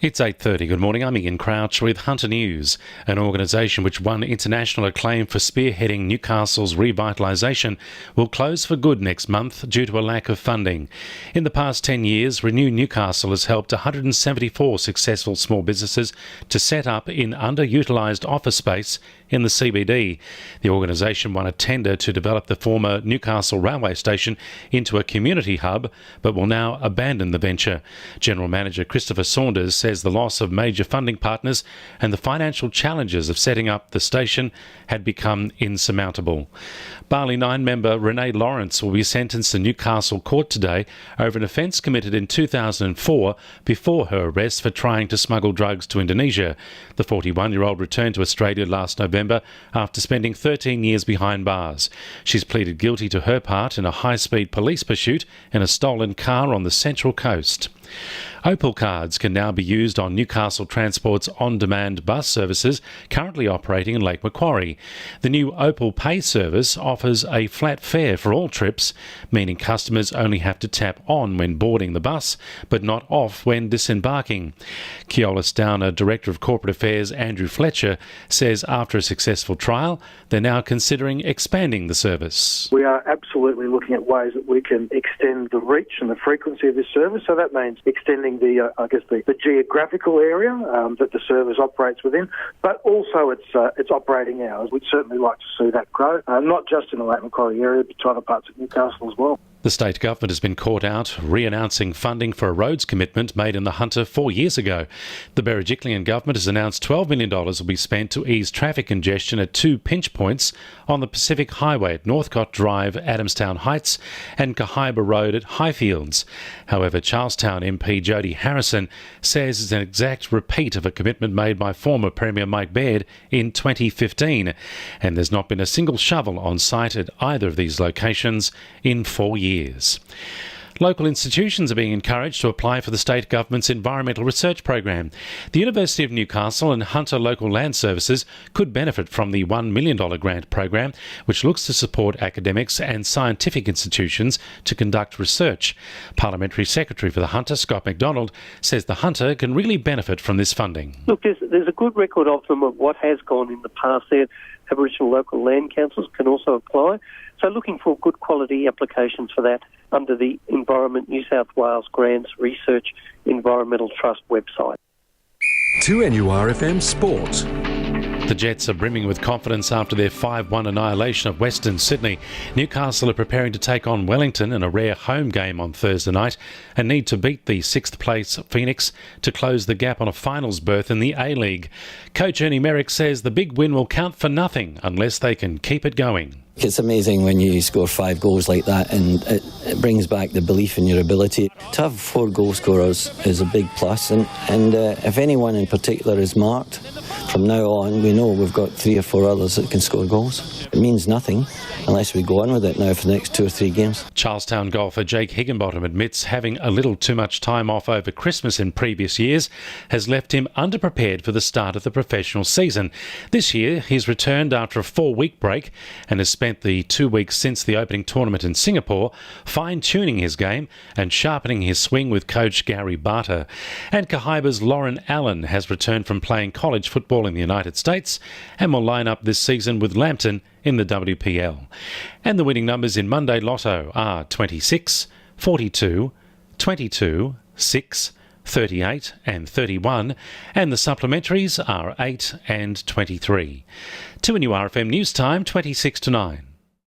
It's 8:30. Good morning. I'm Ian Crouch with Hunter News. An organisation which won international acclaim for spearheading Newcastle's revitalisation will close for good next month due to a lack of funding. In the past 10 years, Renew Newcastle has helped 174 successful small businesses to set up in underutilised office space in the CBD. The organisation won a tender to develop the former Newcastle railway station into a community hub, but will now abandon the venture. General Manager Christopher Saunders says the loss of major funding partners and the financial challenges of setting up the station had become insurmountable. Barley 9 member Renee Lawrence will be sentenced to Newcastle court today over an offence committed in 2004 before her arrest for trying to smuggle drugs to Indonesia. The 41-year-old returned to Australia last November after spending 13 years behind bars. She's pleaded guilty to her part in a high-speed police pursuit in a stolen car on the Central Coast. Opal cards can now be used on Newcastle Transport's on-demand bus services currently operating in Lake Macquarie. The new Opal Pay service offers a flat fare for all trips, meaning customers only have to tap on when boarding the bus, but not off when disembarking. Keolis Downer Director of Corporate Affairs Andrew Fletcher says after a successful trial, they're now considering expanding the service. We are absolutely looking at ways that we can extend the reach and the frequency of this service, so that means extending the geographical area that the service operates within, but also its operating hours. We'd certainly like to see that grow, not just in the Lake Macquarie area, but to other parts of Newcastle as well. The state government has been caught out re-announcing funding for a roads commitment made in the Hunter 4 years ago. The Berejiklian government has announced $12 million will be spent to ease traffic congestion at two pinch points on the Pacific Highway at Northcott Drive, Adamstown Heights and Cahaiba Road at Highfields. However, Charlestown MP Jody Harrison says it's an exact repeat of a commitment made by former Premier Mike Baird in 2015, and there's not been a single shovel on site at either of these locations in 4 years. Local institutions are being encouraged to apply for the state government's environmental research program. The University of Newcastle and Hunter Local Land Services could benefit from the $1 million grant program, which looks to support academics and scientific institutions to conduct research. Parliamentary Secretary for the Hunter, Scott MacDonald, says the Hunter can really benefit from this funding. Look, there's a good record of them of what has gone in the past there. Aboriginal local land councils can also apply. So looking for good quality applications for that under the Environment New South Wales Grants Research Environmental Trust website. 2NURFM Sport. The Jets are brimming with confidence after their 5-1 annihilation of Western Sydney. Newcastle are preparing to take on Wellington in a rare home game on Thursday night and need to beat the 6th place Phoenix to close the gap on a finals berth in the A-League. Coach Ernie Merrick says the big win will count for nothing unless they can keep it going. It's amazing when you score 5 goals like that, and it brings back the belief in your ability. To have 4 goal scorers is a big plus, and if anyone in particular is marked, from now on we know we've got 3 or 4 others that can score goals. It means nothing unless we go on with it now for the next 2 or 3 games. Charlestown golfer Jake Higginbottom admits having a little too much time off over Christmas in previous years has left him underprepared for the start of the professional season. This year he's returned after a 4-week break and has spent the 2 weeks since the opening tournament in Singapore fine-tuning his game and sharpening his swing with coach Gary Barter. And Cahaiba's Lauren Allen has returned from playing college football in the United States and will line up this season with Lambton in the WPL. And the winning numbers in Monday Lotto are 26, 42, 22, 6, 38 and 31, and the supplementaries are 8 and 23. 2NURFM News Time, 26 to 9.